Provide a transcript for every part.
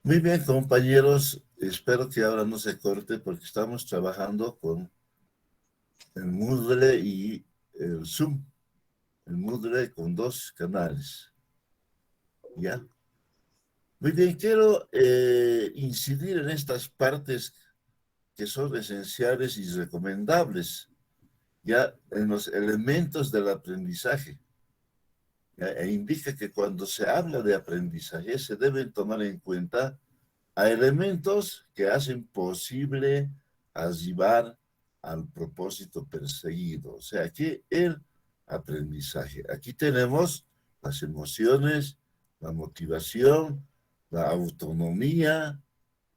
Muy bien, compañeros. Espero que ahora no se corte porque estamos trabajando con el Moodle y el Zoom. El Moodle con 2 canales. ¿Ya? Muy bien, quiero incidir en estas partes que son esenciales y recomendables, ya en los elementos del aprendizaje. ¿Ya? E indica que cuando se habla de aprendizaje se deben tomar en cuenta a elementos que hacen posible arribar al propósito perseguido. O sea, aquí el aprendizaje. Aquí tenemos las emociones, la motivación, la autonomía,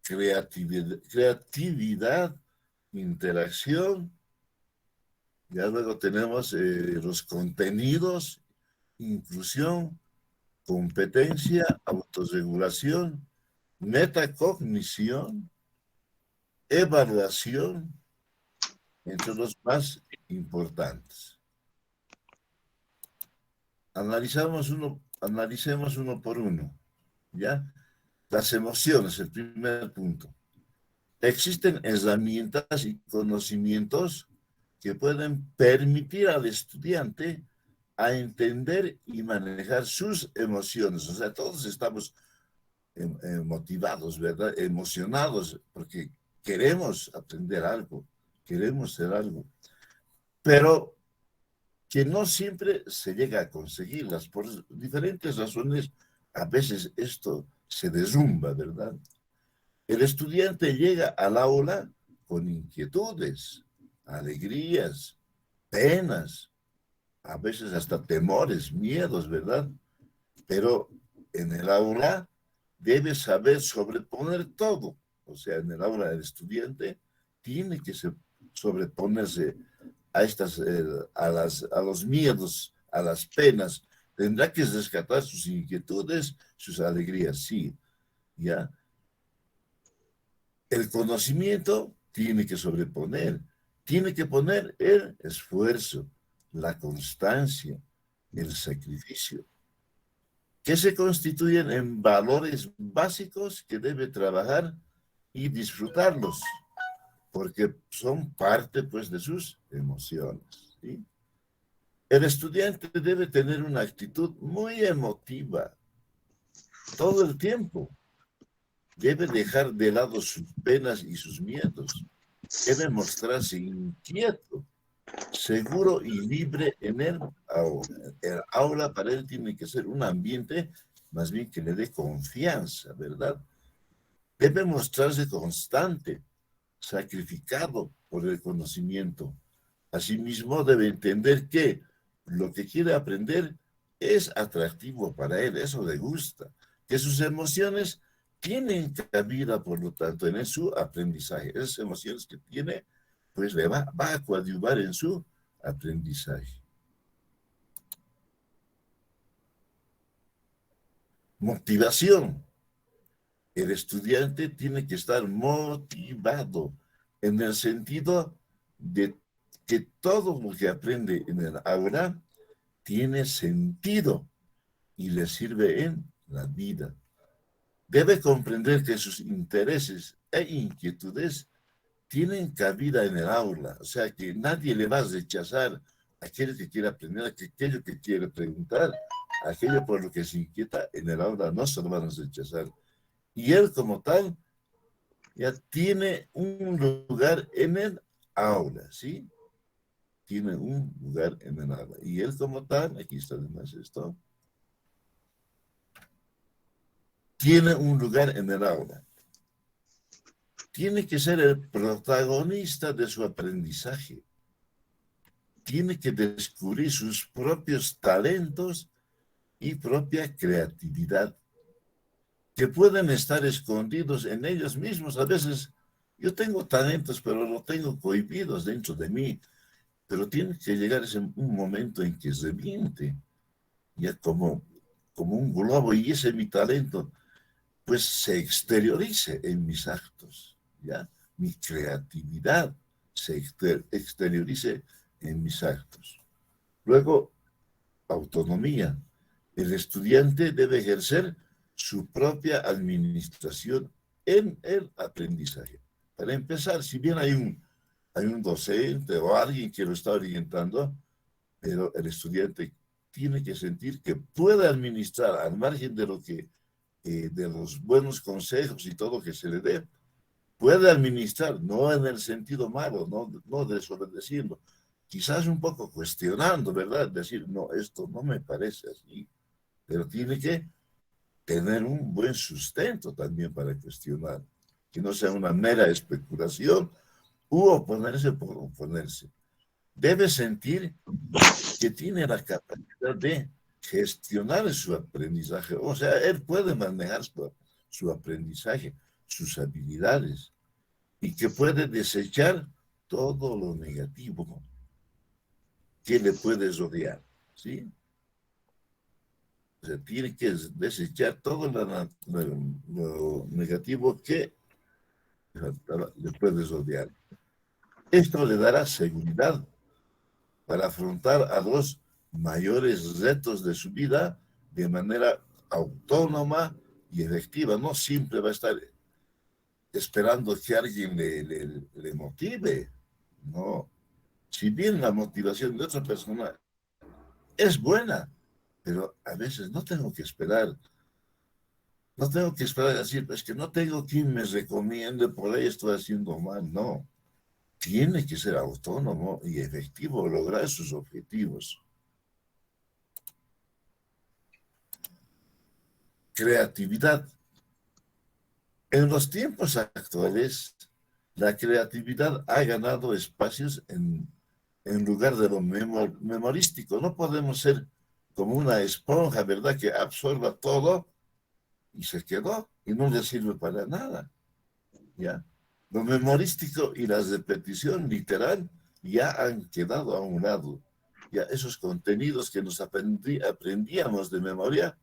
creatividad, interacción. Ya luego tenemos los contenidos, inclusión, competencia, autorregulación, metacognición, evaluación, entre los más importantes. Analicemos uno por uno, ¿ya? Las emociones, el primer punto. Existen herramientas y conocimientos que pueden permitir al estudiante a entender y manejar sus emociones. O sea, todos estamos motivados, ¿verdad? Emocionados, porque queremos aprender algo, queremos ser algo, pero que no siempre se llega a conseguirlas. Por diferentes razones, a veces esto se derrumba, ¿verdad? El estudiante llega al aula con inquietudes, alegrías, penas, a veces hasta temores, miedos, ¿verdad? Pero en el aula debe saber sobreponer todo. O sea, en el aula el estudiante tiene que sobreponerse a a los miedos, a las penas. Tendrá que rescatar sus inquietudes, sus alegrías, sí, ¿ya? El conocimiento tiene que sobreponer, tiene que poner el esfuerzo, la constancia, el sacrificio, que se constituyen en valores básicos que debe trabajar y disfrutarlos, porque son parte, pues, de sus emociones, ¿sí? El estudiante debe tener una actitud muy emotiva todo el tiempo. Debe dejar de lado sus penas y sus miedos. Debe mostrarse inquieto, seguro y libre en el aula. El aula para él tiene que ser un ambiente más bien que le dé confianza, ¿verdad? Debe mostrarse constante, sacrificado por el conocimiento. Asimismo, debe entender que lo que quiere aprender es atractivo para él, eso le gusta, que sus emociones tienen cabida, por lo tanto, en su aprendizaje. Esas emociones que tiene, pues va a coadyuvar en su aprendizaje. Motivación. El estudiante tiene que estar motivado en el sentido de que todo lo que aprende en el aula tiene sentido y le sirve en la vida. Debe comprender que sus intereses e inquietudes tienen cabida en el aula, o sea que nadie le va a rechazar aquello que quiere aprender, aquello que quiere preguntar, aquello por lo que se inquieta en el aula, no se lo van a rechazar. Y él como tal ya tiene un lugar en el aula, ¿sí? Tiene un lugar en el aula. Y él como tal, aquí está además esto, tiene un lugar en el aula. Tiene que ser el protagonista de su aprendizaje. Tiene que descubrir sus propios talentos y propia creatividad, que pueden estar escondidos en ellos mismos. A veces yo tengo talentos, pero los tengo cohibidos dentro de mí. Pero tiene que llegar un momento en que reviente, ya como un globo, y ese mi talento, pues se exteriorice en mis actos, ¿ya? Mi creatividad se exteriorice en mis actos. Luego, autonomía. El estudiante debe ejercer su propia administración en el aprendizaje. Para empezar, si bien hay un docente o alguien que lo está orientando, pero el estudiante tiene que sentir que puede administrar al margen de lo que, de los buenos consejos y todo que se le dé, puede administrar, no en el sentido malo, no desobedeciendo, quizás un poco cuestionando, ¿verdad? Decir, no, esto no me parece así, pero tiene que tener un buen sustento también para cuestionar, que no sea una mera especulación u oponerse por oponerse. Debe sentir que tiene la capacidad de gestionar su aprendizaje, o sea, él puede manejar su aprendizaje, sus habilidades, y que puede desechar todo lo negativo que le puede rodear, ¿sí? O sea, tiene que desechar todo lo negativo que le puede rodear. Esto le dará seguridad para afrontar a los mayores retos de su vida de manera autónoma y efectiva. No siempre va a estar esperando que alguien le motive. No. Si bien la motivación de otra persona es buena, pero a veces no tengo que esperar. No tengo que esperar a decir, pues que no tengo quien me recomiende, por ahí estoy haciendo mal. No. Tiene que ser autónomo y efectivo, lograr sus objetivos. Creatividad. En los tiempos actuales, la creatividad ha ganado espacios en lugar de lo memorístico. No podemos ser como una esponja, ¿verdad?, que absorba todo y se quedó y no le sirve para nada, ¿ya? Lo memorístico y la repetición literal ya han quedado a un lado. Ya esos contenidos que nos aprendíamos de memoria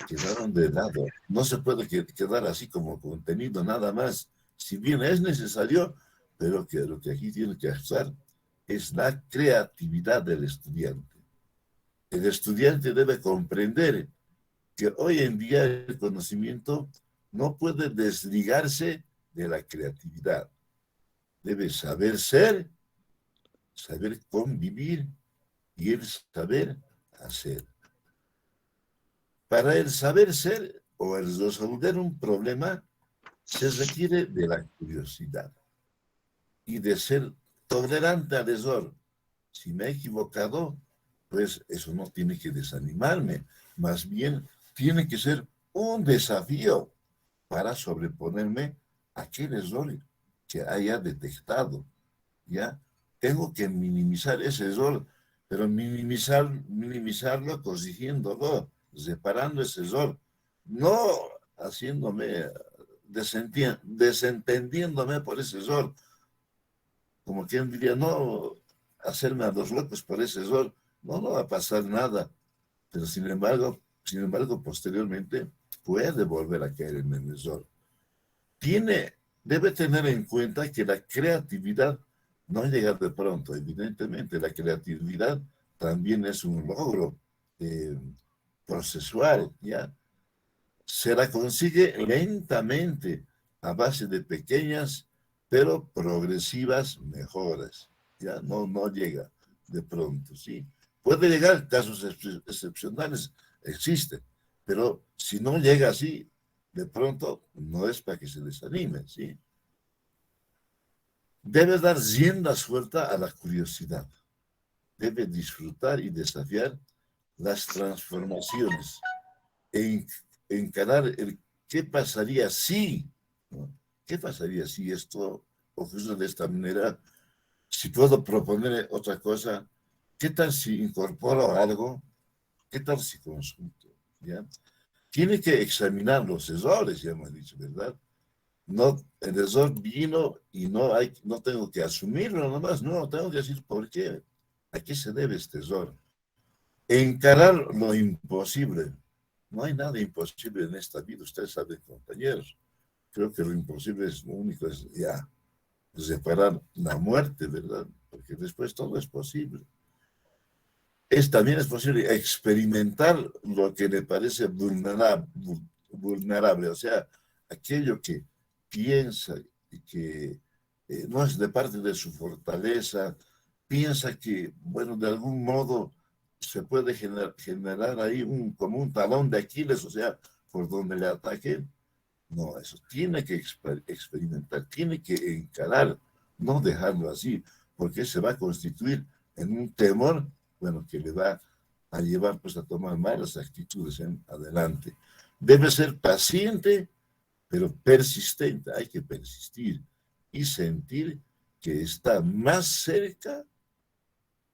quedaron de lado. No se puede quedar así como contenido nada más. Si bien es necesario, pero que lo que aquí tiene que actuar es la creatividad del estudiante. El estudiante debe comprender que hoy en día el conocimiento no puede desligarse de la creatividad. Debe saber ser, saber convivir y el saber hacer. Para el saber ser o el resolver un problema, se requiere de la curiosidad y de ser tolerante al error. Si me he equivocado, pues eso no tiene que desanimarme, más bien tiene que ser un desafío para sobreponerme a aquel error que haya detectado, ¿ya? Tengo que minimizar ese error, pero minimizarlo corrigiéndolo, reparando ese error, no haciéndome, desentendiéndome por ese error, como quien diría, no hacerme a los locos por ese error, no va a pasar nada, pero sin embargo, posteriormente puede volver a caer en el error. Debe tener en cuenta que la creatividad no llega de pronto, evidentemente, la creatividad también es un logro eh, procesual, ¿ya? Se la consigue lentamente a base de pequeñas pero progresivas mejoras, ¿ya? No llega de pronto, ¿sí? Puede llegar casos excepcionales, existen, pero si no llega así, de pronto no es para que se desanime, ¿sí? Debe dar rienda suelta a la curiosidad, debe disfrutar y desafiar las transformaciones e encarar el qué pasaría si, ¿no? ¿Qué pasaría si esto ocurre de esta manera? Si puedo proponer otra cosa, ¿qué tal si incorporo algo? ¿Qué tal si consulto? ¿Ya? Tiene que examinar los errores, ya hemos dicho, ¿verdad? No, el error vino y no tengo que asumirlo nomás, no, tengo que decir por qué, a qué se debe este error. Encarar lo imposible. No hay nada imposible en esta vida, ustedes saben, compañeros. Creo que lo imposible es lo único, es ya separar la muerte, ¿verdad? Porque después todo es posible. también es posible experimentar lo que le parece vulnerable, o sea, aquello que piensa que no es de parte de su fortaleza, piensa que, bueno, de algún modo se puede generar ahí como un talón de Aquiles, o sea, por donde le ataquen. No, eso tiene que experimentar, tiene que encarar, no dejarlo así, porque se va a constituir en un temor, bueno, que le va a llevar pues a tomar malas actitudes en adelante. Debe ser paciente, pero persistente, hay que persistir y sentir que está más cerca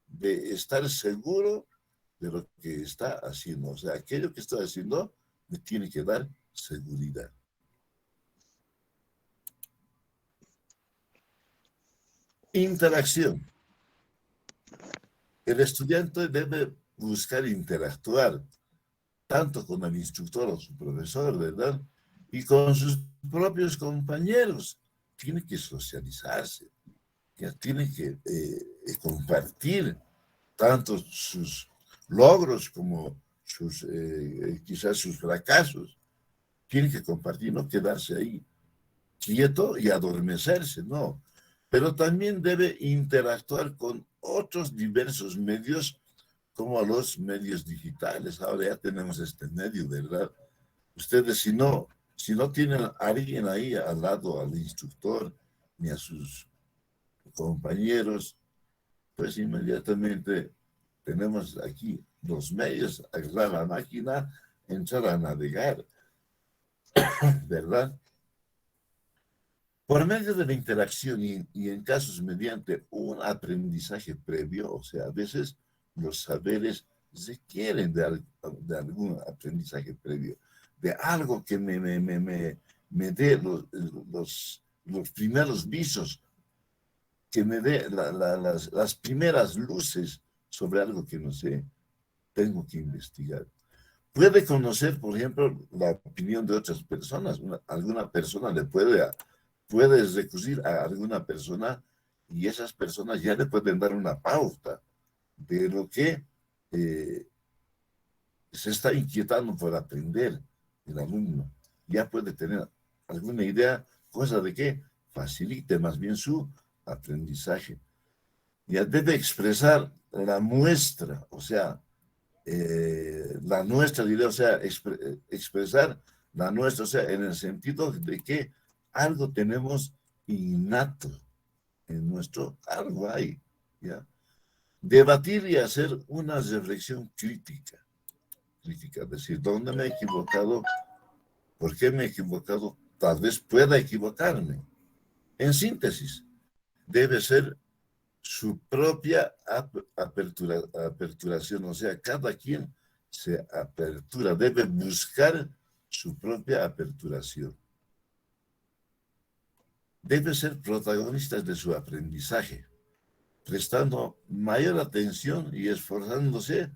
de estar seguro de lo que está haciendo. O sea, aquello que está haciendo me tiene que dar seguridad. Interacción. El estudiante debe buscar interactuar tanto con el instructor o su profesor, ¿verdad? Y con sus propios compañeros. Tiene que socializarse, ya tiene que compartir tanto sus logros como quizás sus fracasos. Tiene que compartir, no quedarse ahí quieto y adormecerse, no. Pero también debe interactuar con otros diversos medios, como los medios digitales. Ahora ya tenemos este medio, ¿verdad? Ustedes, si no tienen a alguien ahí al lado, al instructor, ni a sus compañeros, pues inmediatamente tenemos aquí los medios, agarrar la máquina, entrar a navegar, ¿verdad? Por medio de la interacción y en casos mediante un aprendizaje previo, o sea, a veces los saberes requieren de algún aprendizaje previo, de algo que me dé los primeros visos, que me dé las primeras luces sobre algo que no sé, tengo que investigar. Puede conocer, por ejemplo, la opinión de otras personas. Alguna persona puedes recurrir a alguna persona y esas personas ya le pueden dar una pauta de lo que eh, se está inquietando por aprender el alumno. Ya puede tener alguna idea, cosa de que facilite más bien su aprendizaje. Ya debe expresar la muestra, o sea, la nuestra, diré, o sea, expresar la nuestra, o sea, en el sentido de que algo tenemos innato en nuestro, algo hay, ¿ya? Debatir y hacer una reflexión crítica, es decir, ¿dónde me he equivocado? ¿Por qué me he equivocado? Tal vez pueda equivocarme. En síntesis, debe ser su propia aperturación, o sea, cada quien se apertura, debe buscar su propia aperturación. Debe ser protagonistas de su aprendizaje, prestando mayor atención y esforzándose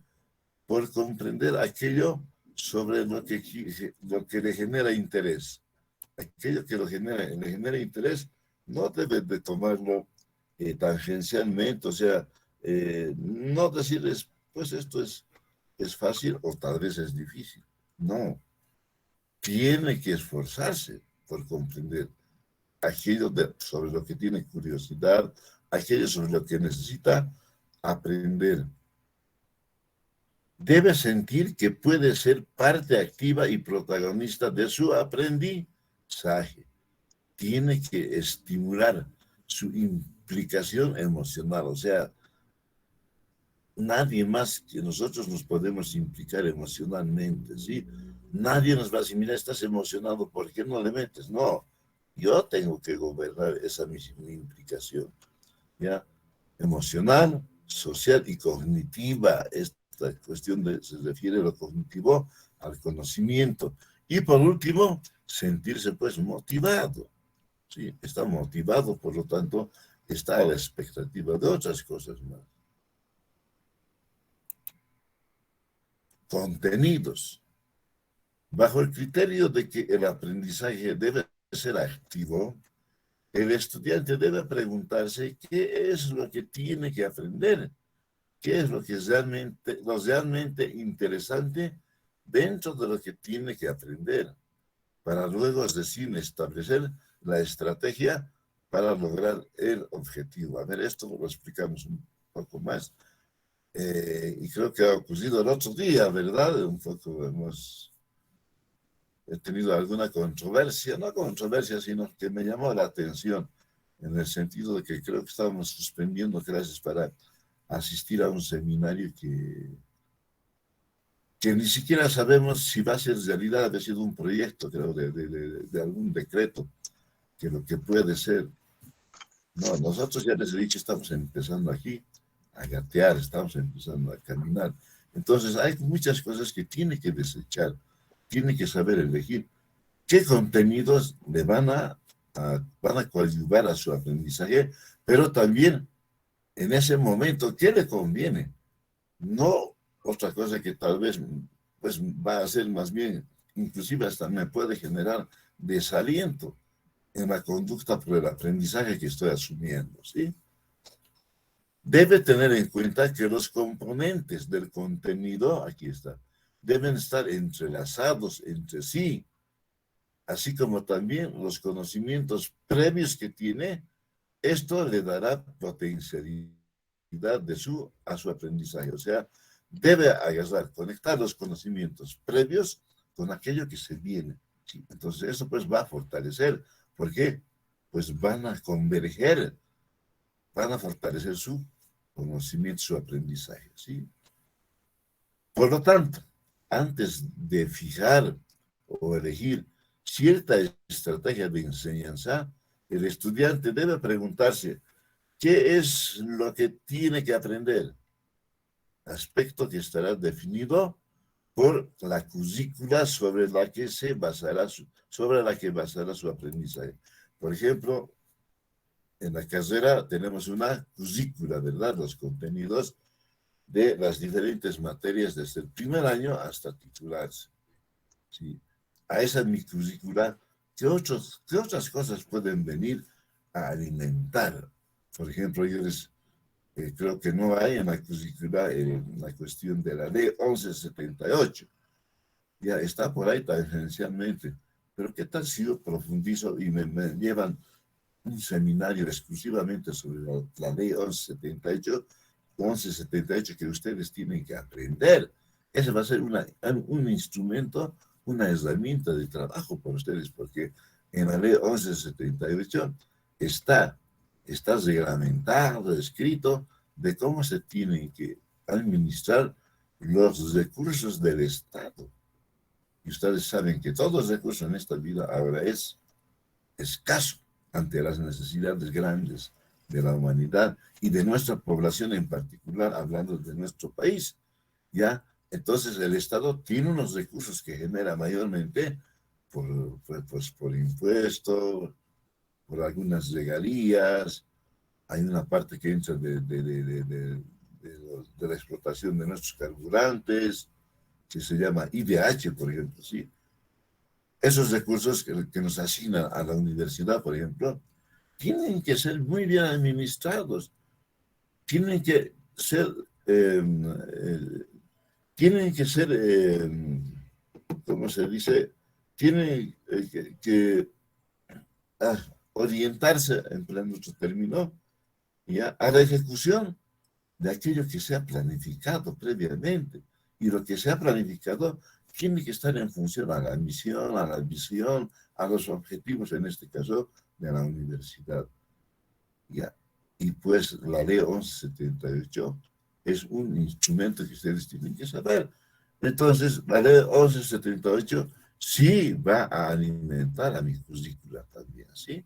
por comprender aquello sobre lo que le genera interés. Aquello que le genera interés no debe de tomarlo tangencialmente, o sea, no decirles, pues esto es fácil o tal vez es difícil. No, tiene que esforzarse por comprender aquello sobre lo que tiene curiosidad, aquello sobre lo que necesita aprender. Debe sentir que puede ser parte activa y protagonista de su aprendizaje. Tiene que estimular su implicación emocional, o sea, nadie más que nosotros nos podemos implicar emocionalmente, ¿sí? Nadie nos va a decir, mira, estás emocionado, ¿por qué no le metes? No, yo tengo que gobernar esa mi implicación, ¿ya? Emocional, social y cognitiva. Esta cuestión se refiere a lo cognitivo, al conocimiento. Y por último, sentirse pues motivado, ¿sí? Está motivado, por lo tanto, está a la expectativa de otras cosas más. Contenidos. Bajo el criterio de que el aprendizaje debe ser activo, el estudiante debe preguntarse qué es lo que tiene que aprender, qué es lo realmente interesante dentro de lo que tiene que aprender, para luego, es decir, establecer la estrategia para lograr el objetivo. A ver, esto lo explicamos un poco más. Y creo que ha ocurrido el otro día, ¿verdad? Un poco he tenido alguna controversia, no controversia, sino que me llamó la atención, en el sentido de que creo que estábamos suspendiendo clases para asistir a un seminario que ni siquiera sabemos si va a ser realidad. Ha sido un proyecto, creo, de algún decreto, que lo que puede ser. No, nosotros ya les he dicho, estamos empezando aquí a gatear, estamos empezando a caminar. Entonces hay muchas cosas que tiene que desechar, tiene que saber elegir qué contenidos le van a coadyuvar a su aprendizaje, pero también en ese momento, ¿qué le conviene? No otra cosa que tal vez pues, va a ser más bien, inclusive hasta me puede generar desaliento en la conducta por el aprendizaje que estoy asumiendo, ¿sí? Debe tener en cuenta que los componentes del contenido, aquí está, deben estar entrelazados entre sí, así como también los conocimientos previos que tiene. Esto le dará potencialidad a su aprendizaje. O sea, debe agarrar, conectar los conocimientos previos con aquello que se viene. ¿Sí? Entonces, eso pues va a fortalecer. ¿Por qué? Pues van a converger, van a fortalecer su conocimiento, su aprendizaje. ¿Sí? Por lo tanto, antes de fijar o elegir cierta estrategia de enseñanza, el estudiante debe preguntarse, ¿qué es lo que tiene que aprender? Aspecto que estará definido por la currícula sobre la que basará su aprendizaje. Por ejemplo, en la carrera tenemos una currícula, ¿verdad? Los contenidos de las diferentes materias desde el primer año hasta titularse. ¿Sí? A esa mi currícula, ¿qué otras cosas pueden venir a alimentar? Por ejemplo, creo que no hay en la currícula la cuestión de la ley 1178. Ya está por ahí tangencialmente. Pero ¿qué tal si yo profundizo y me llevan un seminario exclusivamente sobre la ley 1178 que ustedes tienen que aprender? Ese va a ser un instrumento, una herramienta de trabajo para ustedes, porque en la ley 1178 está reglamentado, escrito, de cómo se tienen que administrar los recursos del Estado. Y ustedes saben que todo el recurso en esta vida ahora es escaso ante las necesidades grandes de la humanidad y de nuestra población en particular, hablando de nuestro país, ¿ya? Entonces el Estado tiene unos recursos que genera mayormente por impuestos, por algunas regalías. Hay una parte que entra de la explotación de nuestros carburantes, que se llama IDH, por ejemplo, ¿sí? Esos recursos que nos asignan a la universidad, por ejemplo, tienen que ser muy bien administrados, tienen que ser, eh, eh, tienen que ser, ¿cómo se dice? Tienen que orientarse, empleando otro término, ¿ya? A la ejecución de aquello que se ha planificado previamente. Y lo que se ha planificado tiene que estar en función a la misión, a la visión, a los objetivos, en este caso, de la universidad. ¿Ya? Y pues la ley 1178 es un instrumento que ustedes tienen que saber. Entonces, la ley 1178 sí va a alimentar a mi currícula también, ¿sí?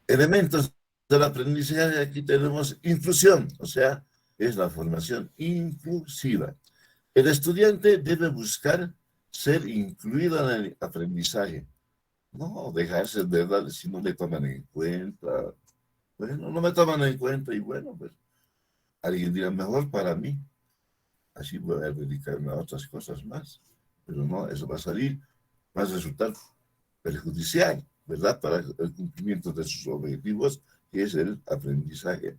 Elementos del aprendizaje, aquí tenemos inclusión, o sea, es la formación inclusiva. El estudiante debe buscar ser incluido en el aprendizaje, no dejarse de verdad si no le toman en cuenta. Bueno, no me toman en cuenta y bueno, pues alguien dirá, mejor para mí, así voy a dedicarme a otras cosas más. Pero no, eso va a resultar perjudicial. ¿verdad? Para el cumplimiento de sus objetivos, que es el aprendizaje.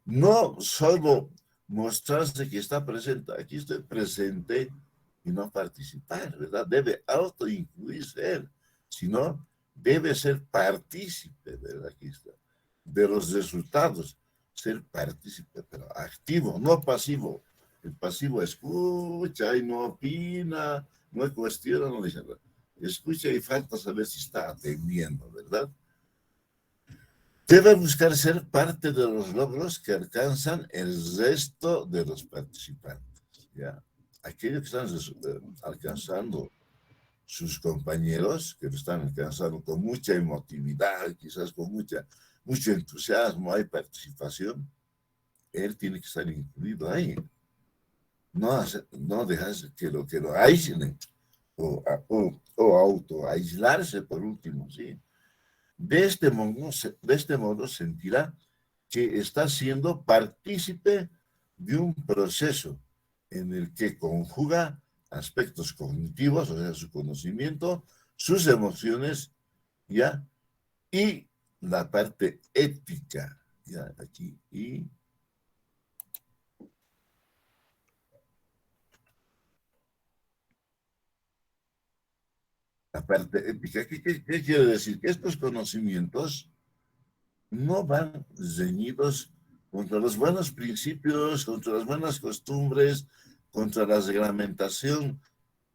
No solo mostrarse que está presente, aquí estoy presente y no participar, ¿verdad? Debe autoincluirse él, sino debe ser partícipe, ¿verdad? Aquí está, de los resultados, ser partícipe, pero activo, no pasivo. El pasivo escucha y no opina, no cuestiona, no dice nada. Escucha y falta saber si está atendiendo, ¿verdad? Debe buscar ser parte de los logros que alcanzan el resto de los participantes. ¿Ya? Aquellos que están alcanzando sus compañeros, que lo están alcanzando con mucha emotividad, quizás con mucho entusiasmo, hay participación, él tiene que estar incluido ahí. No dejarse que lo aíslen o autoaislarse por último, ¿sí? De este modo sentirá que está siendo partícipe de un proceso en el que conjuga aspectos cognitivos, o sea, su conocimiento, sus emociones, ¿ya? Y la parte ética, ¿ya? Aquí, y la parte ética. ¿Qué quiere decir? Que estos conocimientos no van reñidos contra los buenos principios, contra las buenas costumbres, contra la reglamentación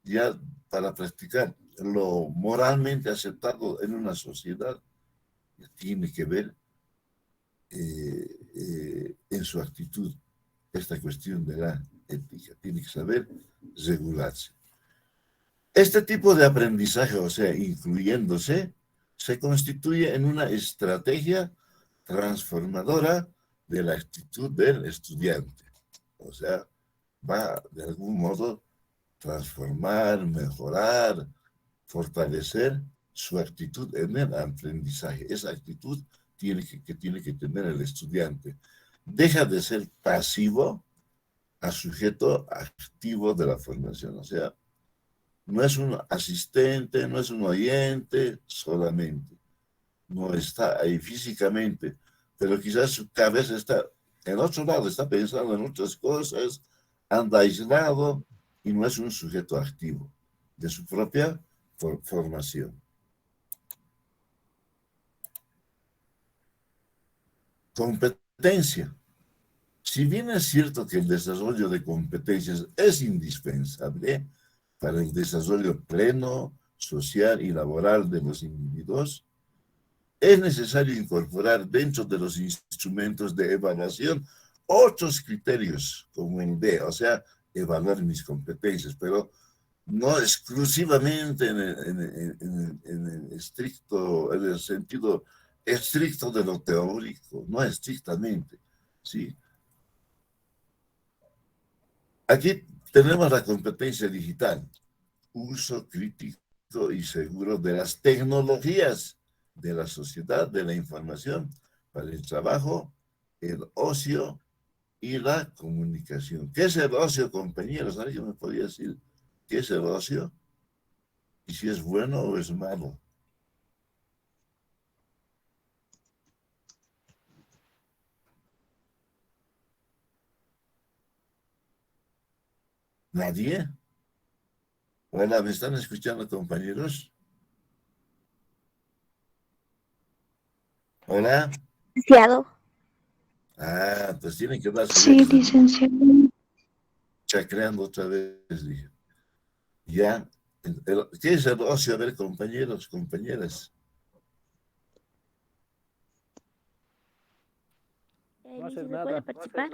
ya para practicar lo moralmente aceptado en una sociedad. Tiene que ver en su actitud esta cuestión de la ética. Tiene que saber regularse. Este tipo de aprendizaje, o sea, incluyéndose, se constituye en una estrategia transformadora de la actitud del estudiante. O sea, va de algún modo transformar, mejorar, fortalecer su actitud en el aprendizaje. Esa actitud tiene que tener el estudiante. Deja de ser pasivo a sujeto activo de la formación. O sea, no es un asistente, no es un oyente solamente. No está ahí físicamente, pero quizás su cabeza está en otro lado, está pensando en otras cosas, anda aislado y no es un sujeto activo de su propia formación. Competencia. Si bien es cierto que el desarrollo de competencias es indispensable para el desarrollo pleno, social y laboral de los individuos, es necesario incorporar dentro de los instrumentos de evaluación otros criterios, como el de, o sea, evaluar mis competencias, pero no exclusivamente en el estricto, en el sentido estricto de lo teórico, no estrictamente, ¿sí? Aquí tenemos la competencia digital, uso crítico y seguro de las tecnologías de la sociedad, de la información, para el trabajo, el ocio y la comunicación. ¿Qué es el ocio, compañeros? ¿Alguien me podría decir qué es el ocio? Y si es bueno o es malo. ¿Nadie? Hola, ¿me están escuchando, compañeros? Hola. Licenciado. Ah, pues tienen que dar su Sí, extra. licenciado. Chacreando otra vez, dije. Ya. ¿Qué es el ocio? A ver, compañeros, compañeras. No hacer nada. ¿Puede participar?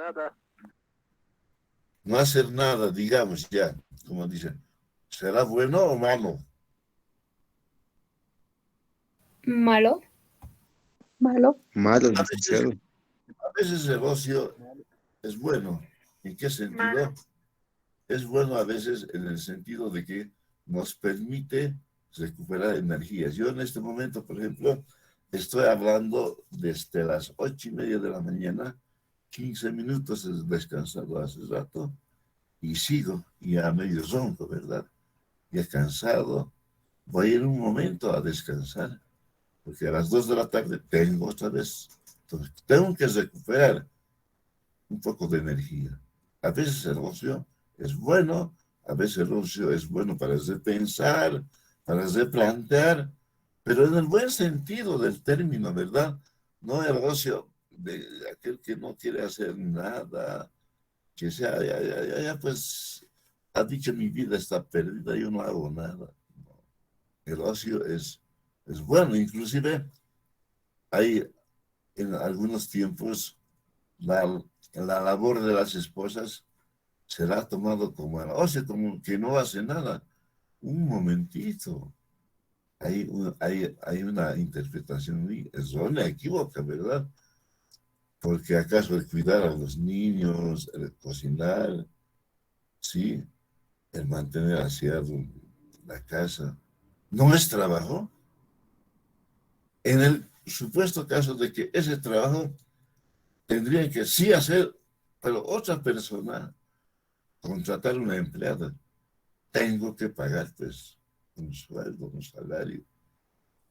No hacer nada, digamos ya, como dicen. ¿Será bueno o malo? Malo. Malo. Malo, A veces, licenciado. a veces el ocio es bueno. ¿En qué sentido? Es bueno a veces en el sentido de que nos permite recuperar energías. Yo en este momento, por ejemplo, estoy hablando desde las 8:30 de la mañana, 15 minutos he descansado hace rato y sigo, y a medio ronco, ¿verdad? Ya cansado, voy en un momento a descansar, porque a las 2 de la tarde tengo otra vez. Entonces, tengo que recuperar un poco de energía. A veces el ocio es bueno, a veces el ocio es bueno para repensar, para replantear, pero en el buen sentido del término, ¿verdad? No el ocio de aquel que no quiere hacer nada, que sea, ya, pues, ha dicho mi vida está perdida, yo no hago nada. No. El ocio es bueno, inclusive hay en algunos tiempos la labor de las esposas será tomado como el ocio, como que no hace nada. Un momentito. Hay una interpretación muy errónea, equívoca, ¿verdad? Porque acaso el cuidar a los niños, el cocinar, sí, el mantener aseado la casa, no es trabajo. En el supuesto caso de que ese trabajo tendría que sí hacer, pero otra persona, contratar una empleada, tengo que pagar pues un sueldo, un salario.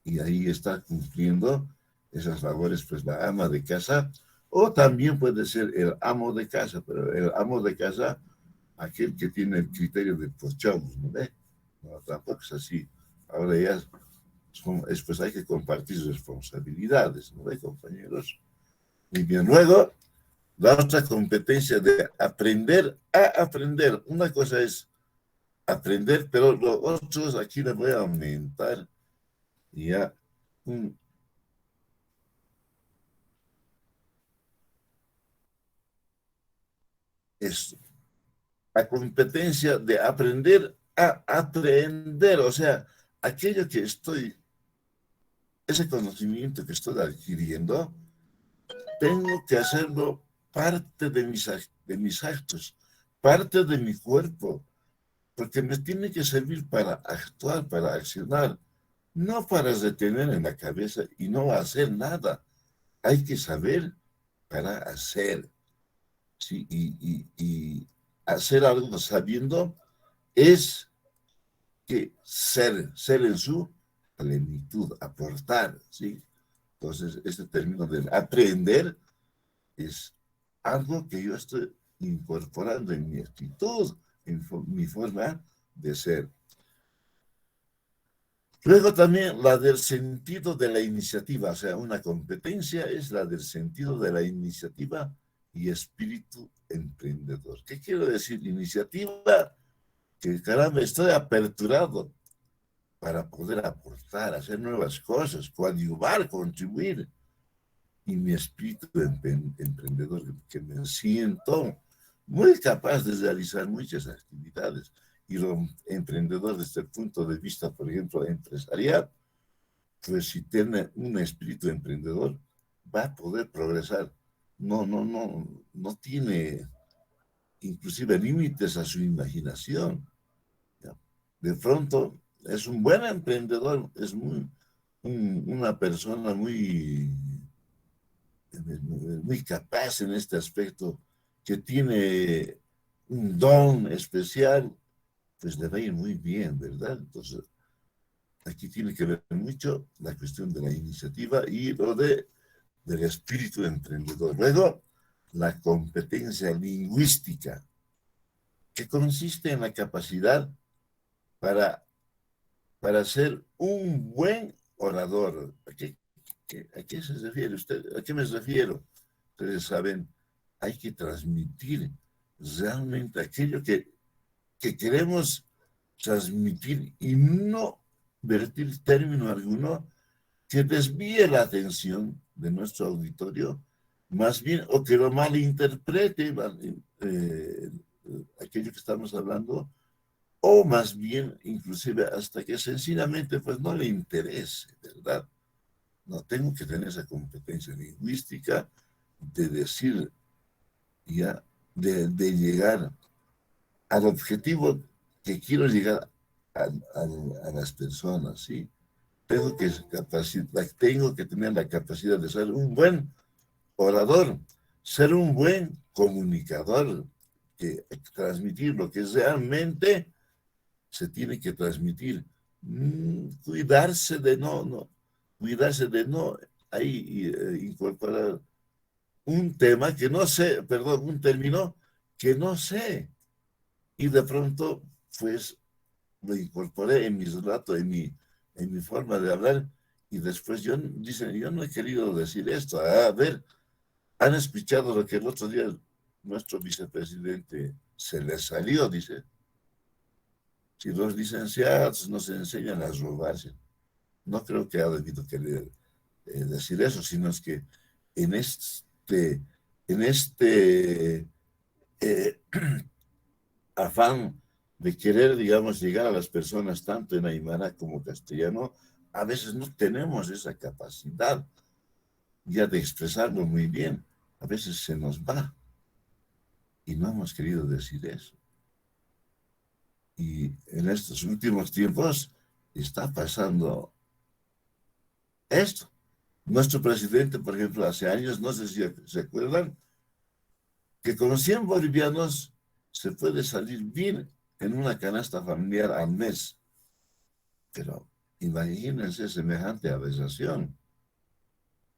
Y ahí está cumpliendo esas labores pues la ama de casa, o también puede ser el amo de casa, pero el amo de casa, aquel que tiene el criterio de pues chavos, ¿no ve? No, tampoco es así. Ahora ya pues hay que compartir responsabilidades, ¿no ve, compañeros? Y bien, luego, la otra competencia de aprender a aprender. Una cosa es aprender, pero los otros aquí les voy a aumentar ya un, esto. La competencia de aprender a aprender, o sea, aquello que ese conocimiento que estoy adquiriendo, tengo que hacerlo parte de mis actos, parte de mi cuerpo, porque me tiene que servir para actuar, para accionar, no para retener en la cabeza y no hacer nada. Hay que saber para hacer, ¿sí? Y hacer algo sabiendo es que ser en su plenitud, aportar, ¿sí? Entonces, este término de aprender es algo que yo estoy incorporando en mi actitud, en mi forma de ser. Luego también la del sentido de la iniciativa, o sea, una competencia es la del sentido de la iniciativa y espíritu emprendedor. ¿Qué quiero decir? Iniciativa, que caramba, estoy aperturado para poder aportar, hacer nuevas cosas, coadyuvar, contribuir. Y mi espíritu emprendedor, que me siento muy capaz de realizar muchas actividades. Y lo emprendedor desde el punto de vista, por ejemplo, empresarial, pues si tiene un espíritu emprendedor, va a poder progresar. No tiene inclusive límites a su imaginación. ¿Ya? De pronto es un buen emprendedor, es una persona muy capaz en este aspecto, que tiene un don especial, pues le va a ir muy bien, ¿verdad? Entonces, aquí tiene que ver mucho la cuestión de la iniciativa y del espíritu emprendedor. Luego, la competencia lingüística, que consiste en la capacidad para, para ser un buen orador. ¿A qué se refiere usted? ¿A qué me refiero? Ustedes saben, hay que transmitir realmente aquello que queremos transmitir y no vertir término alguno que desvíe la atención de nuestro auditorio, más bien, o que lo malinterprete, aquello que estamos hablando, o más bien, inclusive, hasta que sencillamente pues no le interese, ¿verdad? No tengo que tener esa competencia lingüística de decir, ya, de llegar al objetivo que quiero llegar a las personas, ¿sí? Tengo que tener la capacidad de ser un buen orador, ser un buen comunicador, que transmitir lo que realmente se tiene que transmitir. Cuidarse de no. cuidarse de no ahí incorporar un tema que no sé, perdón, un término que no sé. Y de pronto, pues, lo incorporé en mis relatos, en mi forma de hablar, y después dicen, yo no he querido decir esto. A ver, han escuchado lo que el otro día nuestro vicepresidente se le salió, dice, si los licenciados nos enseñan a robarse. No creo que haya debido querer decir eso, sino es que en este eh, afán de querer, digamos, llegar a las personas tanto en aymara como castellano, a veces no tenemos esa capacidad ya de expresarlo muy bien. A veces se nos va y no hemos querido decir eso. Y en estos últimos tiempos está pasando esto. Nuestro presidente, por ejemplo, hace años, no sé si se acuerdan, que con 100 bolivianos se puede salir bien en una canasta familiar al mes. Pero imagínense semejante aberración.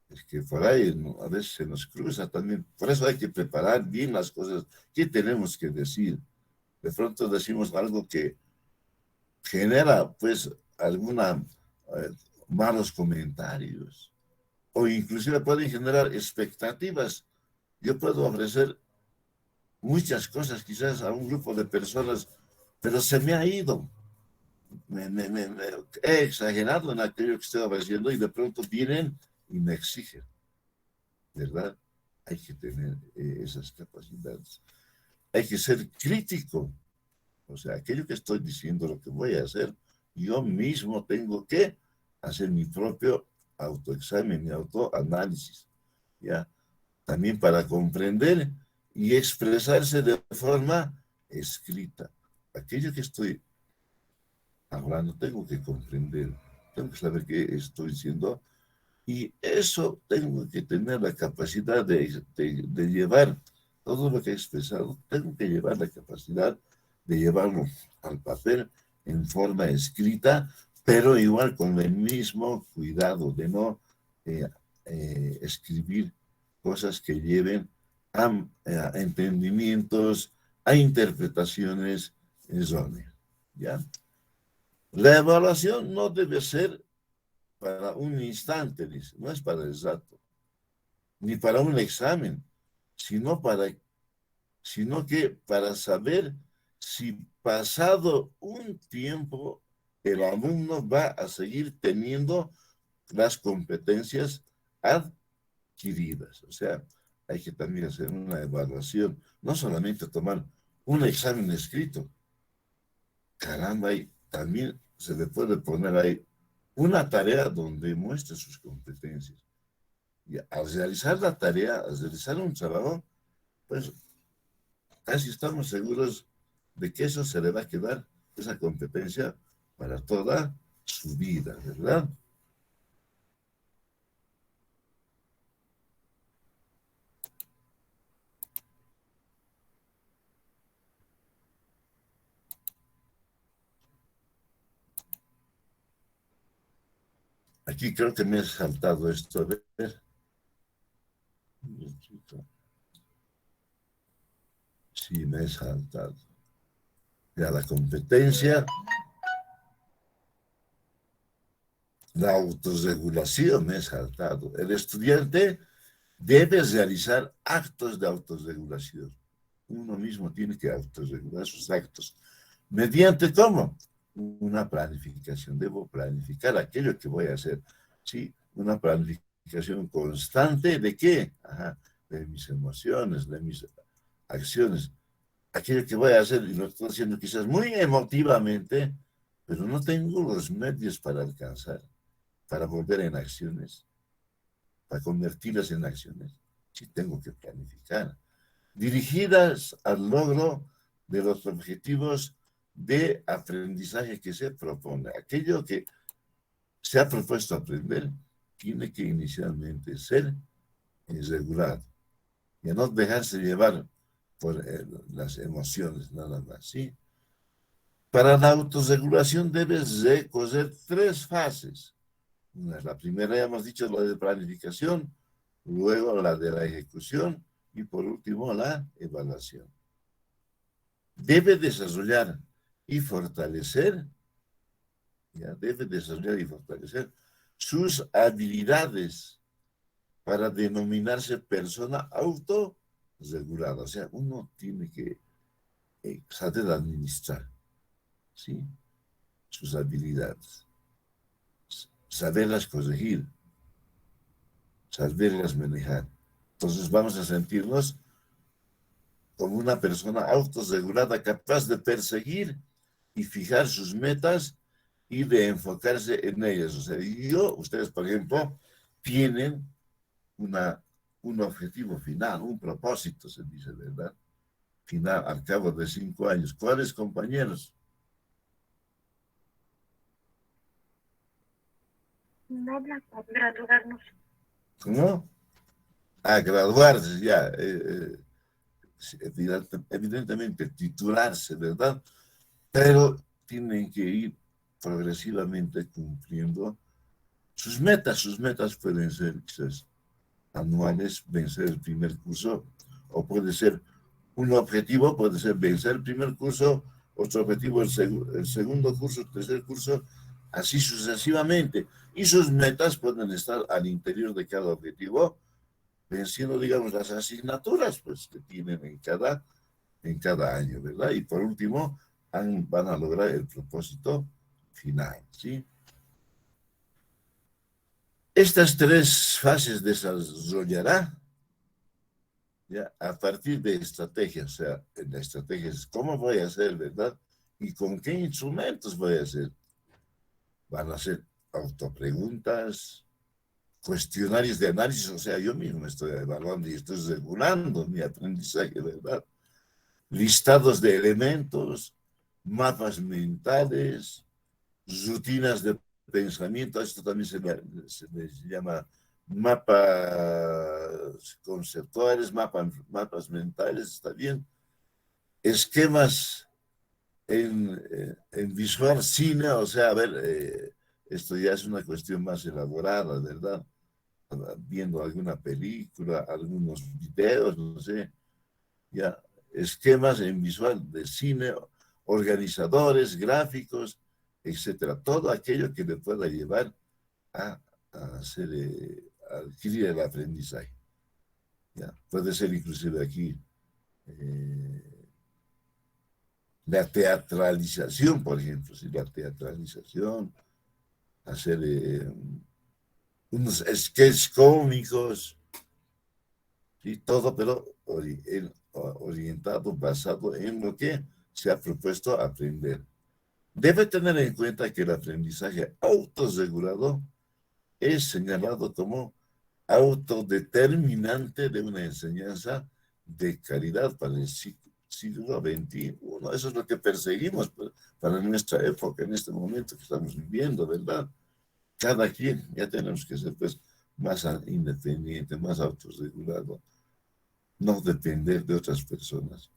Es que por ahí ¿no? A veces se nos cruza también. Por eso hay que preparar bien las cosas. ¿Qué tenemos que decir? De pronto decimos algo que genera, pues, alguna eh, malos comentarios. O inclusive pueden generar expectativas. Yo puedo ofrecer muchas cosas quizás a un grupo de personas, pero se me ha ido. Me he exagerado en aquello que estoy ofreciendo y de pronto vienen y me exigen, ¿verdad? Hay que tener esas capacidades. Hay que ser crítico. O sea, aquello que estoy diciendo, lo que voy a hacer, yo mismo tengo que hacer mi propio autoexamen, mi autoanálisis, ¿ya? También para comprender y expresarse de forma escrita. Aquello que estoy hablando, tengo que comprender, tengo que saber qué estoy diciendo y eso tengo que tener la capacidad de llevar todo lo que he expresado, tengo que llevar la capacidad de llevarlo al papel en forma escrita, pero igual con el mismo cuidado de no eh, escribir cosas que lleven a entendimientos, a interpretaciones erróneas, ¿ya? La evaluación no debe ser para un instante, dice, no es para el rato, ni para un examen, sino, sino que para saber si pasado un tiempo el alumno va a seguir teniendo las competencias adquiridas. O sea, hay que también hacer una evaluación, no solamente tomar un examen escrito. Caramba, y también se le puede poner ahí una tarea donde muestre sus competencias. Y al realizar la tarea, al realizar un trabajo, pues casi estamos seguros de que eso se le va a quedar, esa competencia, para toda su vida, ¿verdad? Aquí creo que me he saltado esto. A ver. Sí, me he saltado. Ya la competencia, la autorregulación me he saltado. El estudiante debe realizar actos de autorregulación. Uno mismo tiene que autorregular sus actos. ¿Mediante cómo? Una planificación. Debo planificar aquello que voy a hacer. ¿Sí? Una planificación constante de qué? Ajá, de mis emociones, de mis acciones. Aquello que voy a hacer, y lo estoy haciendo quizás muy emotivamente, pero no tengo los medios para alcanzar, para volver en acciones, para convertirlas en acciones. Sí tengo que planificar. Dirigidas al logro de los objetivos de aprendizaje que se propone. Aquello que se ha propuesto aprender tiene que inicialmente ser regulado y no dejarse llevar por las emociones nada más, ¿sí? Para la autorregulación debes recorrer tres fases. La primera ya hemos dicho, la de planificación, luego la de la ejecución y por último la evaluación. Debe desarrollar y fortalecer, sus habilidades para denominarse persona autorregulada. O sea, uno tiene que saber administrar, ¿sí?, sus habilidades, saberlas corregir, saberlas manejar. Entonces vamos a sentirnos como una persona autorregulada, capaz de perseguir y fijar sus metas y de enfocarse en ellas. O sea, ustedes, por ejemplo, tienen un objetivo final, un propósito, se dice, ¿verdad? Final, al cabo de 5 años. ¿Cuáles, compañeros? No, graduarnos. ¿Cómo? A graduarse ya. Evidentemente, titularse, ¿verdad? Pero tienen que ir progresivamente cumpliendo sus metas. Sus metas pueden ser quizás anuales, vencer el primer curso, o puede ser un objetivo, puede ser vencer el primer curso, otro objetivo el segundo curso, el tercer curso, así sucesivamente. Y sus metas pueden estar al interior de cada objetivo, venciendo, digamos, las asignaturas pues, que tienen en cada año, ¿verdad? Y por último, van a lograr el propósito final, ¿sí? Estas 3 fases desarrollará ya a partir de estrategias. O sea, en la estrategia es cómo voy a hacer, ¿verdad? Y con qué instrumentos voy a hacer. Van a ser autopreguntas, cuestionarios de análisis. O sea, yo mismo estoy evaluando y estoy regulando mi aprendizaje, ¿verdad? Listados de elementos, mapas mentales, rutinas de pensamiento. Esto también se les llama mapas conceptuales, mapas mentales, está bien. Esquemas en visual, cine, o sea, a ver, esto ya es una cuestión más elaborada, ¿verdad? Viendo alguna película, algunos videos, no sé, ya, esquemas en visual de cine, organizadores, gráficos, etcétera. Todo aquello que le pueda llevar a, hacer, a adquirir el aprendizaje. ¿Ya? Puede ser inclusive aquí la teatralización, por ejemplo, ¿sí? La teatralización, hacer unos sketches cómicos, ¿sí? Todo, pero orientado, basado en lo que se ha propuesto aprender. Debe tener en cuenta que el aprendizaje autorregulado es señalado como autodeterminante de una enseñanza de calidad para el siglo XXI. Eso es lo que perseguimos para nuestra época, en este momento que estamos viviendo, ¿verdad? Cada quien, ya tenemos que ser pues más independiente, más autorregulado, no depender de otras personas.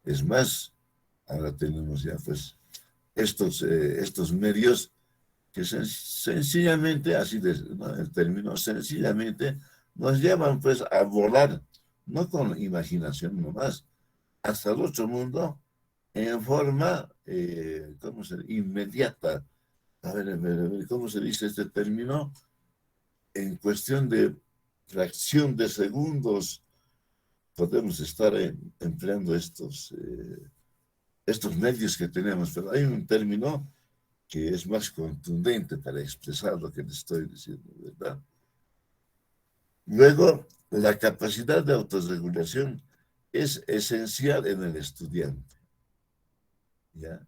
Es más, ahora tenemos ya pues estos medios que sencillamente, así ¿no? El término, sencillamente nos llevan pues a volar, no con imaginación nomás, hasta el otro mundo en forma, ¿cómo se dice? Inmediata. A ver, ¿cómo se dice este término? En cuestión de fracción de segundos podemos estar empleando estos medios que tenemos, pero hay un término que es más contundente para expresar lo que les estoy diciendo, ¿verdad? Luego, la capacidad de autorregulación es esencial en el estudiante, ¿ya?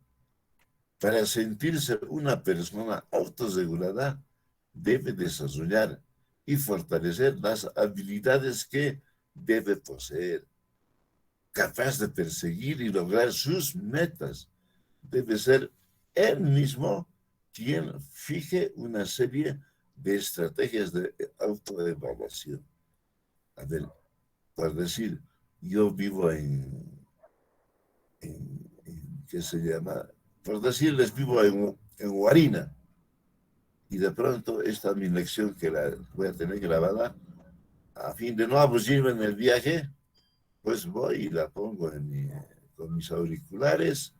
Para sentirse una persona autorregulada, debe desarrollar y fortalecer las habilidades que debe poseer, capaz de perseguir y lograr sus metas. Debe ser él mismo quien fije una serie de estrategias de autoevaluación. A ver, por decir, yo vivo ¿qué se llama? Por decirles, vivo en Huarina, y de pronto esta es mi lección que la voy a tener grabada, a fin de no aburrirme en el viaje, pues voy y la pongo con mis auriculares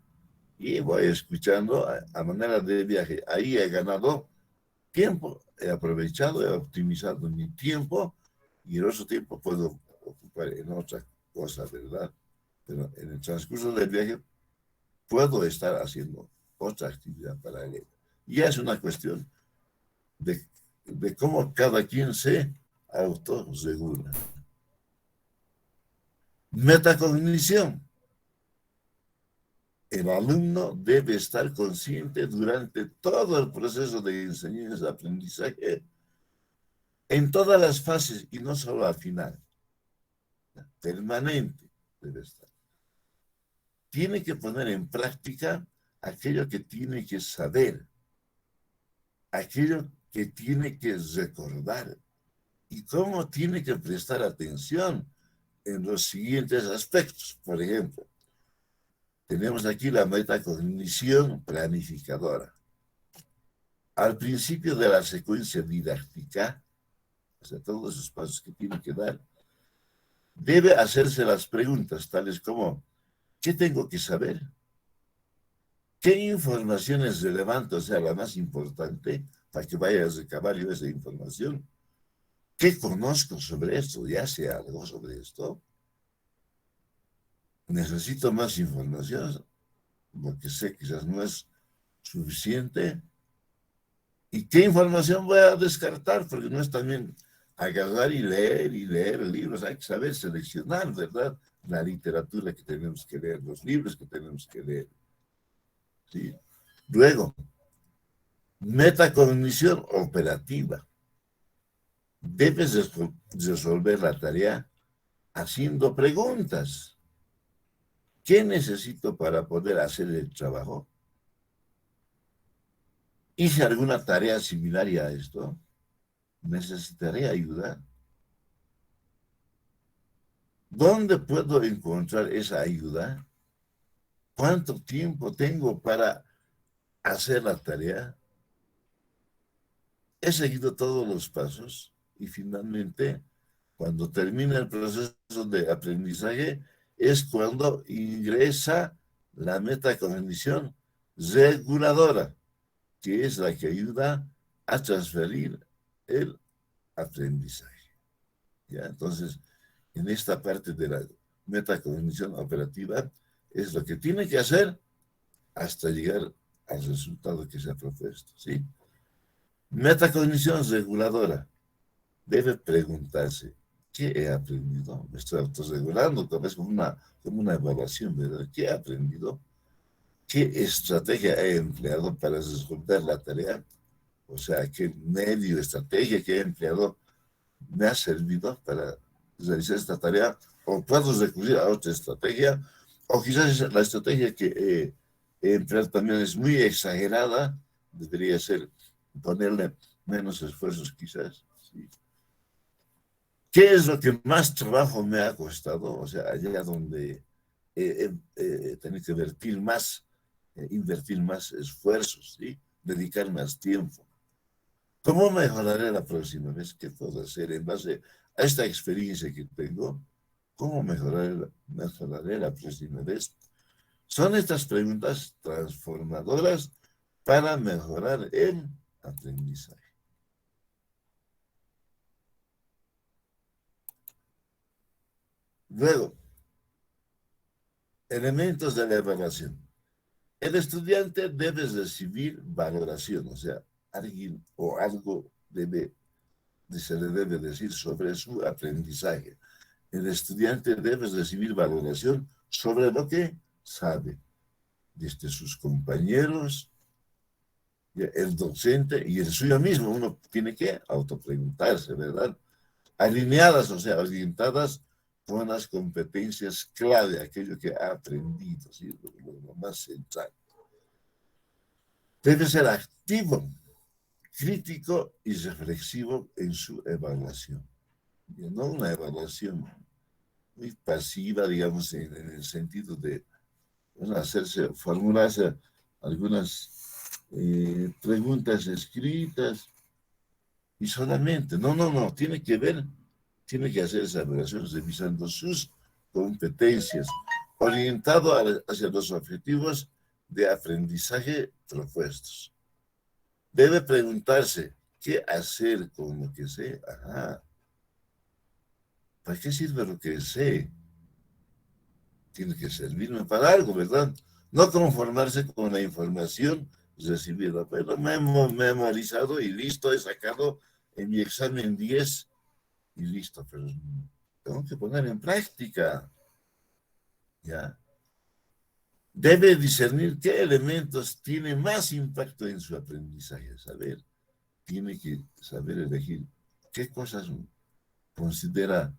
y voy escuchando a manera de viaje. Ahí he ganado tiempo, he aprovechado, he optimizado mi tiempo y el otro tiempo puedo ocupar en otra cosa, ¿verdad? Pero en el transcurso del viaje puedo estar haciendo otra actividad paralela. Y es una cuestión de cómo cada quien se autorregula. Metacognición. El alumno debe estar consciente durante todo el proceso de enseñanza-aprendizaje, en todas las fases y no solo al final. Permanente debe estar. Tiene que poner en práctica aquello que tiene que saber, aquello que tiene que recordar y cómo tiene que prestar atención en los siguientes aspectos. Por ejemplo, tenemos aquí la metacognición planificadora. Al principio de la secuencia didáctica, o sea, todos esos pasos que tiene que dar, debe hacerse las preguntas tales como, ¿qué tengo que saber? ¿Qué información es relevante, o sea, la más importante, para que vaya a recabar yo esa información? ¿Qué conozco sobre esto? ¿Ya sé algo sobre esto? Necesito más información, lo que sé quizás no es suficiente. ¿Y qué información voy a descartar? Porque no es también agarrar y leer libros. Hay que saber seleccionar, ¿verdad? La literatura que tenemos que leer, los libros que tenemos que leer. ¿Sí? Luego, metacognición operativa. Debes resolver la tarea haciendo preguntas. ¿Qué necesito para poder hacer el trabajo? ¿Hice alguna tarea similar a esto? ¿Necesitaré ayuda? ¿Dónde puedo encontrar esa ayuda? ¿Cuánto tiempo tengo para hacer la tarea? He seguido todos los pasos y finalmente, cuando termina el proceso de aprendizaje, es cuando ingresa la metacognición reguladora, que es la que ayuda a transferir el aprendizaje. ¿Ya? Entonces, en esta parte de la metacognición operativa, es lo que tiene que hacer hasta llegar al resultado que se ha propuesto, ¿sí? Metacognición reguladora. Debe preguntarse, ¿qué he aprendido? Me estoy autorregulando, tal vez como una evaluación, ¿verdad? ¿Qué he aprendido? ¿Qué estrategia he empleado para resolver la tarea? O sea, ¿qué medio, estrategia que he empleado me ha servido para realizar esta tarea? ¿O puedo recurrir a otra estrategia? O quizás la estrategia que he empleado también es muy exagerada, debería ser ponerle menos esfuerzos quizás, ¿sí? ¿Qué es lo que más trabajo me ha costado? O sea, allá donde tener que invertir más esfuerzos, ¿sí? Dedicar más tiempo. ¿Cómo mejoraré la próxima vez? ¿Qué puedo hacer en base a esta experiencia que tengo? ¿Cómo mejoraré la próxima vez? Son estas preguntas transformadoras para mejorar el aprendizaje. Luego, elementos de la evaluación. El estudiante debe recibir valoración, o sea, alguien o algo se le debe decir sobre su aprendizaje. El estudiante debe recibir valoración sobre lo que sabe, desde sus compañeros, el docente y el suyo mismo. Uno tiene que autopreguntarse, ¿verdad? Alineadas, o sea, orientadas con las competencias clave, aquello que ha aprendido, ¿sí? Lo más central. Debe ser activo, crítico y reflexivo en su evaluación. Y no una evaluación muy pasiva, digamos, en el sentido de, bueno, formularse algunas preguntas escritas y solamente. No, tiene que ver, tiene que hacer esa evaluación revisando sus competencias, orientado hacia los objetivos de aprendizaje propuestos. Debe preguntarse, ¿qué hacer con lo que sé? Ajá. ¿Para qué sirve lo que sé? Tiene que servirme para algo, ¿verdad? No conformarse con la información recibida, pero me he memorizado y listo, he sacado en mi examen 10 y listo, pero tengo que poner en práctica, ¿ya? Debe discernir qué elementos tienen más impacto en su aprendizaje, saber, tiene que saber elegir qué cosas considera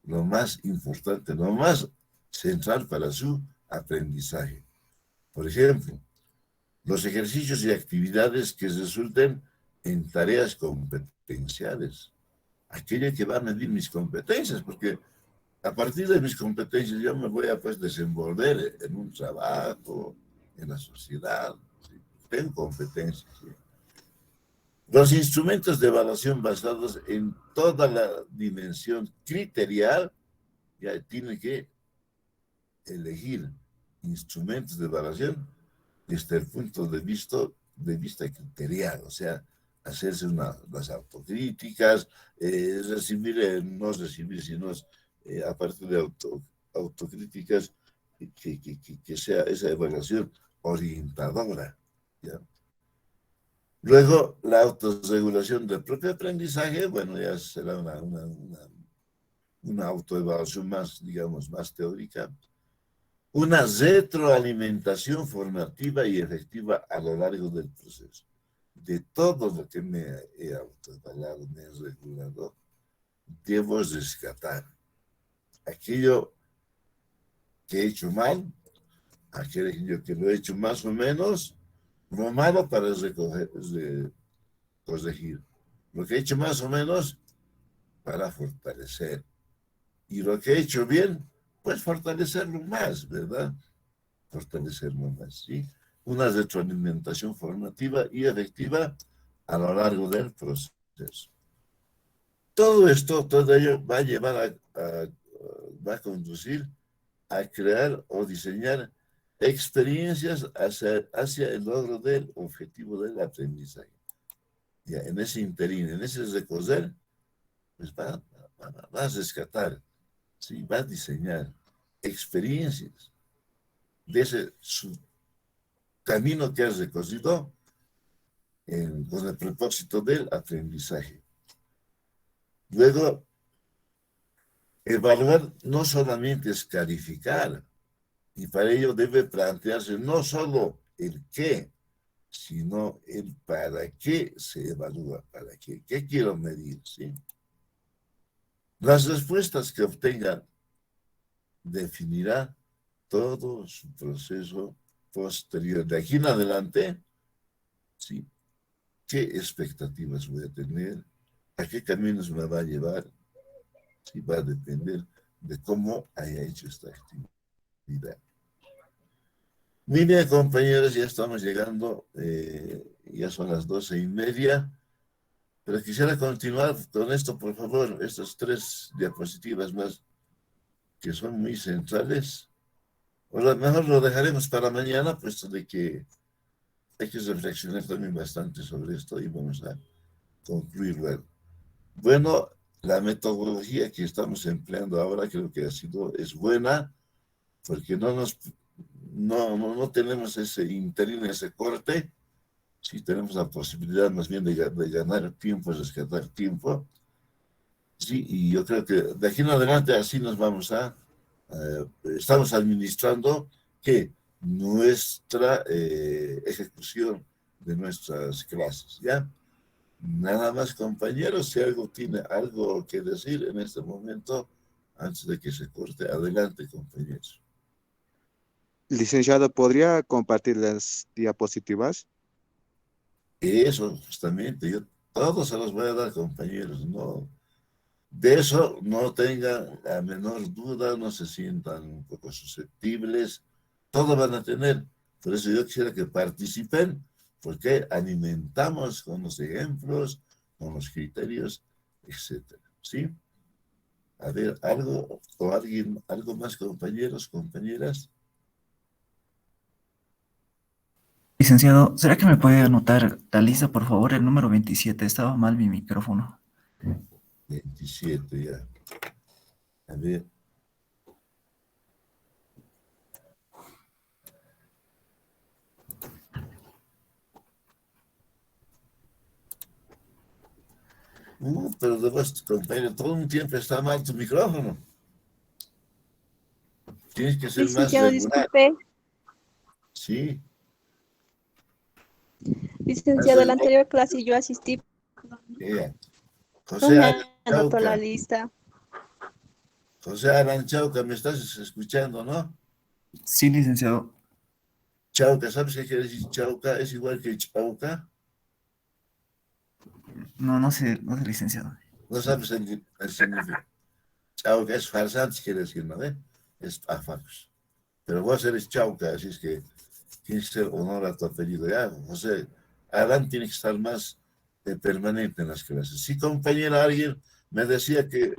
lo más importante, lo más central para su aprendizaje. Por ejemplo, los ejercicios y actividades que resulten en tareas competenciales. Aquello que va a medir mis competencias, porque a partir de mis competencias yo me voy a pues desenvolver en un trabajo, en la sociedad. ¿Sí? Tengo competencias. ¿Sí? Los instrumentos de evaluación basados en toda la dimensión criterial, ya tiene que elegir instrumentos de evaluación desde el punto de vista criterial, o sea, hacerse las autocríticas, recibir, no recibir, sino a partir de autocríticas, que sea esa evaluación orientadora. ¿Ya? Luego, la autorregulación del propio aprendizaje, bueno, ya será una autoevaluación más, digamos, más teórica. Una retroalimentación formativa y efectiva a lo largo del proceso. De todo lo que me he autoevaluado, me he regulado, debo rescatar aquello que he hecho mal, aquello que lo he hecho más o menos, lo malo para corregir. Lo que he hecho más o menos para fortalecer. Y lo que he hecho bien, pues fortalecerlo más, ¿verdad? Fortalecerlo más, ¿sí? Una retroalimentación formativa y efectiva a lo largo del proceso. Todo ello va a llevar va a conducir a crear o diseñar experiencias hacia el logro del objetivo del aprendizaje. Ya, en ese interín, en ese recorrer, pues va a rescatar, ¿sí? Va a diseñar experiencias de ese su camino que has recorrido con el propósito del aprendizaje. Luego, evaluar no solamente es calificar, y para ello debe plantearse no solo el qué, sino el para qué se evalúa, para qué quiero medir, ¿sí? Las respuestas que obtenga definirá todo su proceso posterior. De aquí en adelante, ¿sí? ¿Qué expectativas voy a tener? ¿A qué caminos me va a llevar? Sí, va a depender de cómo haya hecho esta actividad. Muy bien, compañeros, ya estamos llegando, ya son las 12:30, pero quisiera continuar con esto, por favor, estas 3 diapositivas más que son muy centrales. O a lo mejor lo dejaremos para mañana, puesto de que hay que reflexionar también bastante sobre esto y vamos a concluir luego. Bueno, la metodología que estamos empleando ahora creo que es buena, porque no tenemos ese interín, ese corte, sí tenemos la posibilidad más bien de ganar tiempo, rescatar tiempo, sí, y yo creo que de aquí en adelante así nos vamos estamos administrando que nuestra ejecución de nuestras clases, ¿ya? Nada más, compañeros, si tiene algo que decir en este momento, antes de que se corte, adelante, compañeros. Licenciado, ¿podría compartir las diapositivas? Eso, justamente, yo todos se los voy a dar, compañeros, no, de eso no tengan la menor duda, no se sientan un poco susceptibles, todo van a tener, por eso yo quisiera que participen, porque alimentamos con los ejemplos, con los criterios, etcétera, ¿sí? A ver, algo o alguien, algo más, compañeros, compañeras. Licenciado, ¿será que me puede anotar la lista, por favor, el número 27? Estaba mal mi micrófono. 27 ya. A ver. Pero de vos, compañero, todo un tiempo está mal tu micrófono. Tienes que ser más Licenciado, regular. disculpe. Sí. Licenciado, en la anterior clase yo asistí. Yeah. No José me anotó la Aranchauca. lista. José Aranchauca, me estás escuchando, ¿no? Sí, licenciado. Chauca, ¿sabes qué quiere decir Chauca? Es igual que Chauca. No sé, licenciado. No sabes el significado. Chauca es farsante, quiere decir, ¿no? Es afagos. Pero vos eres Chauca, así es que tienes que hacer honor a tu apellido. Ya, José Arán tiene que estar más permanente en las clases. Sí, compañera, alguien me decía que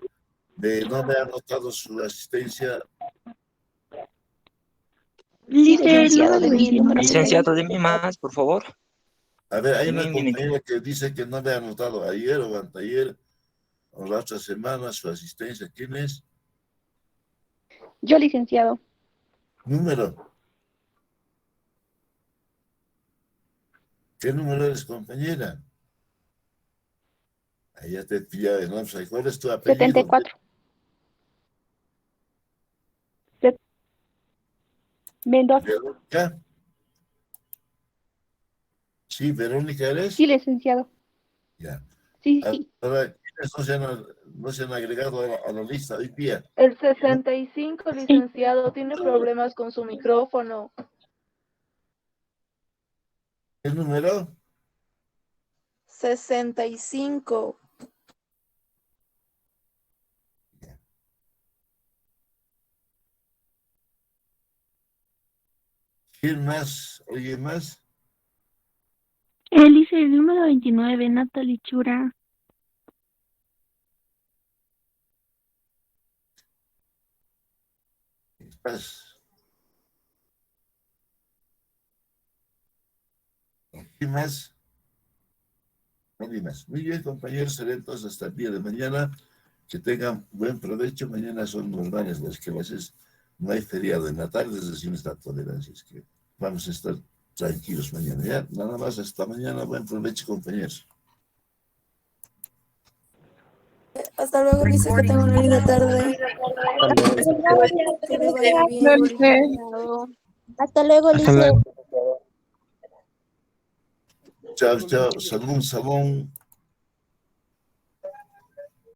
no me ha notado su asistencia. Licenciado, mi número Licenciado, dime más, por favor. A ver, hay Dime una un minuto. compañera que dice que no me ha notado ayer o anteayer o la otra semana su asistencia. ¿Quién es? Yo, licenciado. Número. ¿Qué número eres, compañera? Ahí ya te pilla de nuevo. ¿Cuál es tu apellido? 74. Mendoza. ¿Verónica? Sí, Verónica eres. Sí, licenciado. Ya. Sí, sí. Ahora, ¿quiénes no se han agregado a la lista hoy día? El 65, licenciado, tiene problemas con su micrófono. ¿Qué número? 65. ¿Quién más? ¿Oye más? Él el número 29, Natalie Chura. Más. ¿Quién más? Nadie más. Muy bien, compañeros, seré entonces hasta el día de mañana. Que tengan buen provecho. Mañana son normales las clases. No hay feriado en la tarde, es decir, esta tolerancia. Es que vamos a estar tranquilos mañana. Ya, nada más, hasta mañana. Buen provecho, compañeros. Hasta luego, lice, que tenga una linda tarde. Que le vaya bien, licenciado. Hasta luego, licenciado. Chao, chao. Salón, salón.